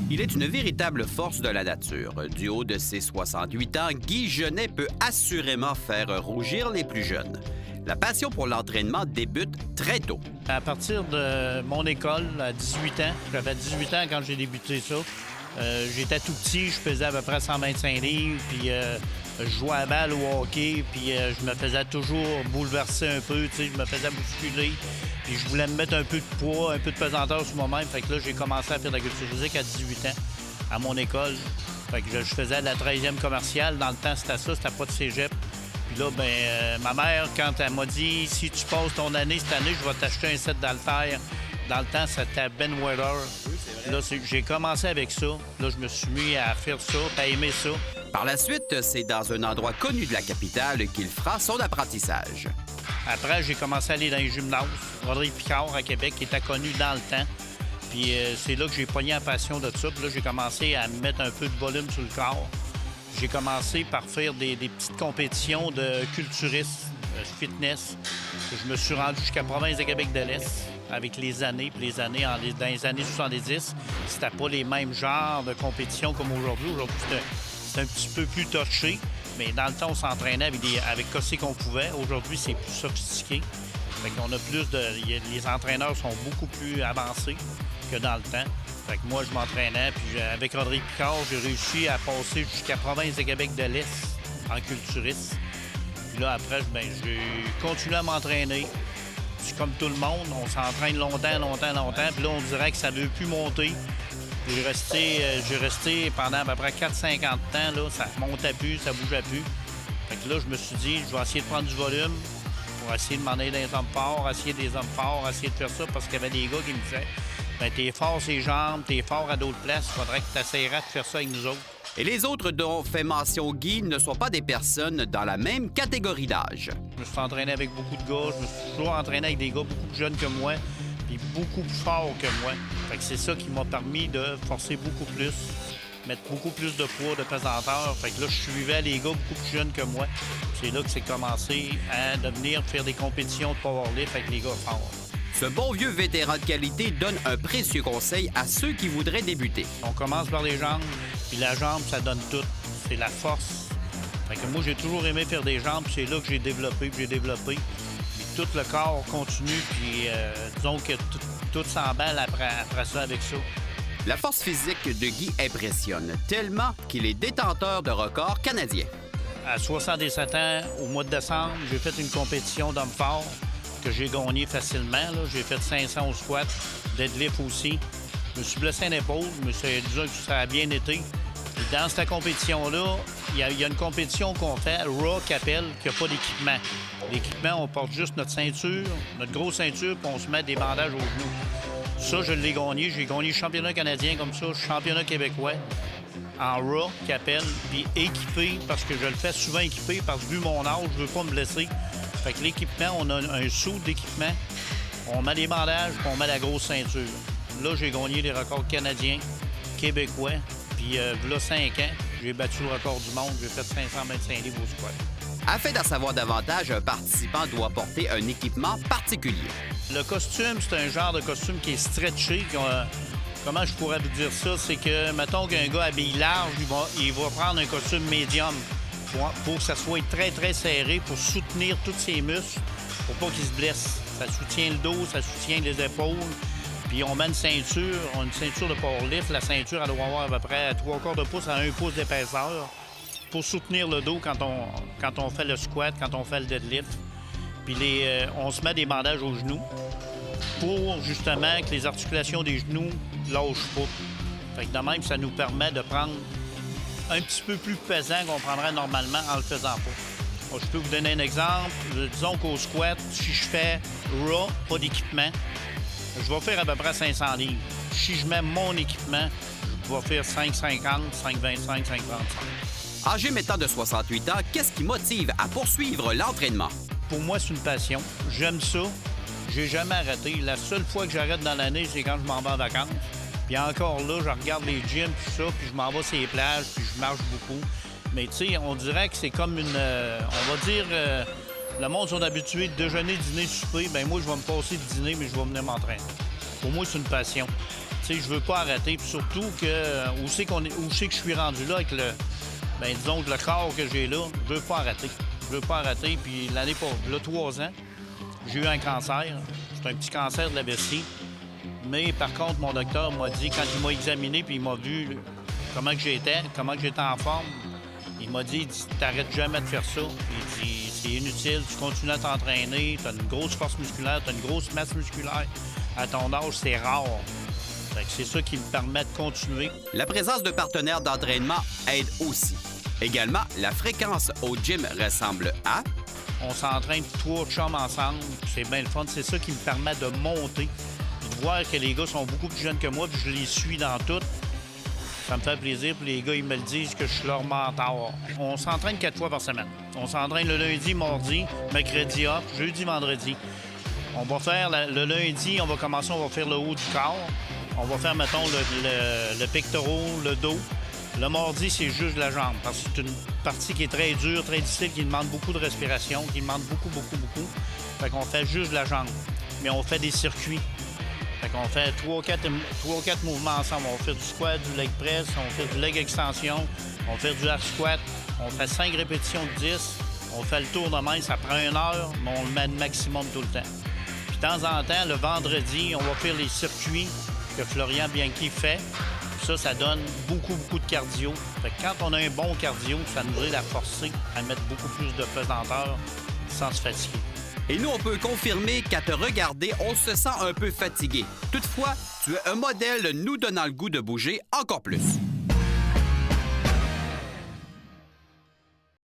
Il est une véritable force de la nature. Du haut de ses 68 ans, Guy Genet peut assurément faire rougir les plus jeunes. La passion pour l'entraînement débute très tôt. À partir de mon école, à 18 ans, j'avais 18 ans quand j'ai débuté ça. J'étais tout petit, je pesais à peu près 125 livres, puis je jouais à la balle au hockey, puis je me faisais toujours bouleverser un peu, tu sais, je me faisais bousculer, puis je voulais me mettre un peu de poids, un peu de pesanteur sur moi-même. Fait que là, j'ai commencé à faire de la culture physique à 18 ans, à mon école. Fait que je faisais de la 13e commerciale. Dans le temps, c'était ça, c'était pas de cégep. Puis là, ma mère, quand elle m'a dit « Si tu passes ton année cette année, je vais t'acheter un set d'haltères », dans le temps, c'était Ben Weller. Là, j'ai commencé avec ça. Là, je me suis mis à faire ça, à aimer ça. Par la suite, c'est dans un endroit connu de la capitale qu'il fera son apprentissage. Après, j'ai commencé à aller dans les gymnases. Rodrigue Picard, à Québec, qui était connu dans le temps. Puis c'est là que j'ai pogné la passion de ça. Puis là, j'ai commencé à mettre un peu de volume sur le corps. J'ai commencé par faire des petites compétitions de culturisme, fitness. Je me suis rendu jusqu'à la province de Québec de l'Est avec les années. Puis dans les années 70, c'était pas les mêmes genres de compétitions comme aujourd'hui. Aujourd'hui, c'est un petit peu plus touché. Mais dans le temps, on s'entraînait avec ce qu'on pouvait. Aujourd'hui, c'est plus sophistiqué. Fait qu'on a plus de... Les entraîneurs sont beaucoup plus avancés que dans le temps. Fait que moi, je m'entraînais, puis avec Rodrigue Picard, j'ai réussi à passer jusqu'à la province de Québec de l'Est en culturiste. Puis là, après, j'ai continué à m'entraîner. C'est comme tout le monde, on s'entraîne longtemps. Puis là, on dirait que ça ne veut plus monter. J'ai resté pendant à peu près 4-50 ans, là, ça ne montait plus, ça ne bougeait plus. Fait que là, je me suis dit, je vais essayer de prendre du volume pour essayer de m'en aller dans les hommes forts, essayer des hommes forts, essayer de faire ça, parce qu'il y avait des gars qui me disaient t'es fort ses jambes, t'es fort à d'autres places, il faudrait que tu essaieras de faire ça avec nous autres. Et les autres dont fait mention Guy ne sont pas des personnes dans la même catégorie d'âge. Je me suis entraîné avec beaucoup de gars, je me suis toujours entraîné avec des gars beaucoup plus jeunes que moi, puis beaucoup plus forts que moi. Fait que c'est ça qui m'a permis de forcer beaucoup plus, mettre beaucoup plus de poids, de pesanteur. Fait que là, je suivais les gars beaucoup plus jeunes que moi. C'est là que c'est commencé à devenir faire des compétitions de powerlift avec les gars forts. Ce bon vieux vétéran de qualité donne un précieux conseil à ceux qui voudraient débuter. On commence par les jambes, puis la jambe, ça donne tout. C'est la force. Fait que moi, j'ai toujours aimé faire des jambes, puis c'est là que j'ai développé. Puis tout le corps continue, puis disons que tout s'emballe après ça avec ça. La force physique de Guy impressionne tellement qu'il est détenteur de records canadiens. À 67 ans, au mois de décembre, j'ai fait une compétition d'hommes forts que j'ai gagné facilement. J'ai fait 500 au squat, deadlift aussi. Je me suis blessé à l'épaule, mais disons que ça a bien été. Et dans cette compétition-là, il y a une compétition qu'on fait, Raw Capel, qui n'a pas d'équipement. L'équipement, on porte juste notre ceinture, notre grosse ceinture, puis on se met des bandages aux genoux. Ça, je l'ai gagné. J'ai gagné le championnat canadien comme ça, championnat québécois en Raw Capel, puis équipé, parce que je le fais souvent équipé, parce que vu mon âge, je veux pas me blesser. Fait que l'équipement, on a un sou d'équipement, on met des bandages, puis on met la grosse ceinture. Là, j'ai gagné les records canadiens, québécois, puis là, 5 ans, j'ai battu le record du monde, j'ai fait 525 livres au squat. Afin d'en savoir davantage, un participant doit porter un équipement particulier. Le costume, c'est un genre de costume qui est stretché. Comment je pourrais vous dire ça? C'est que, mettons qu'un gars habille large, il va prendre un costume médium pour que ça soit très, très serré, pour soutenir tous ses muscles, pour pas qu'il se blesse. Ça soutient le dos, ça soutient les épaules. Puis on met une ceinture de powerlift. La ceinture, elle doit avoir à peu près 3/4 de pouce à 1 pouce d'épaisseur pour soutenir le dos quand on fait le squat, quand on fait le deadlift. Puis on se met des bandages aux genoux pour justement que les articulations des genoux lâchent pas. Fait que de même, ça nous permet de prendre un petit peu plus pesant qu'on prendrait normalement en le faisant pas. Bon, je peux vous donner un exemple. Disons qu'au squat, si je fais raw, pas d'équipement, je vais faire à peu près 500 livres. Si je mets mon équipement, je vais faire 5,50, 5,25, 5,35. Âgé maintenant de 68 ans, qu'est-ce qui motive à poursuivre l'entraînement? Pour moi, c'est une passion. J'aime ça. J'ai jamais arrêté. La seule fois que j'arrête dans l'année, c'est quand je m'en vais en vacances. Puis encore là, je regarde les gyms, tout ça, puis je m'en vais sur les plages, puis je marche beaucoup. Mais tu sais, on dirait que c'est comme une... on va dire... le monde sont habitués de déjeuner, dîner, souper. Bien, moi, je vais me passer de dîner, mais je vais venir m'entraîner. Pour moi, c'est une passion. tu sais, je veux pas arrêter. Puis surtout que où c'est que je suis rendu là avec le, disons que le corps que j'ai là, je veux pas arrêter. Je veux pas arrêter. Puis l'année passée, là, 3 ans, j'ai eu un cancer. C'est un petit cancer de la vessie. Mais par contre, mon docteur m'a dit, quand il m'a examiné puis il m'a vu comment que j'étais en forme, il m'a dit, t'arrêtes jamais de faire ça. Il dit, c'est inutile, tu continues à t'entraîner, tu as une grosse force musculaire, tu as une grosse masse musculaire. À ton âge, c'est rare. Fait que c'est ça qui me permet de continuer. La présence de partenaires d'entraînement aide aussi. Également, la fréquence au gym ressemble à... On s'entraîne 3 chums ensemble, c'est bien le fun. C'est ça qui me permet de monter, de voir que les gars sont beaucoup plus jeunes que moi, puis je les suis dans tout. Ça me fait plaisir, puis les gars, ils me le disent que je suis leur mentor. On s'entraîne 4 fois par semaine. On s'entraîne le lundi, mardi, mercredi off, jeudi, vendredi. On va faire le lundi, on va faire le haut du corps. On va faire, mettons, le pectoral, le dos. Le mardi, c'est juste la jambe, parce que c'est une partie qui est très dure, très difficile, qui demande beaucoup de respiration, qui demande beaucoup. Fait qu'on fait juste la jambe. Mais on fait des circuits. Fait qu'on fait 3 ou 4 mouvements ensemble. On fait du squat, du leg press, on fait du leg extension, on fait du half squat, on fait 5 répétitions de 10, on fait le tour de main, ça prend 1 heure, mais on le met le maximum tout le temps. Puis de temps en temps, le vendredi, on va faire les circuits que Florian Bianchi fait. Ça donne beaucoup de cardio. Fait que quand on a un bon cardio, ça nous aide à forcer à mettre beaucoup plus de pesanteur sans se fatiguer. Et nous, on peut confirmer qu'à te regarder, on se sent un peu fatigué. Toutefois, tu es un modèle nous donnant le goût de bouger encore plus.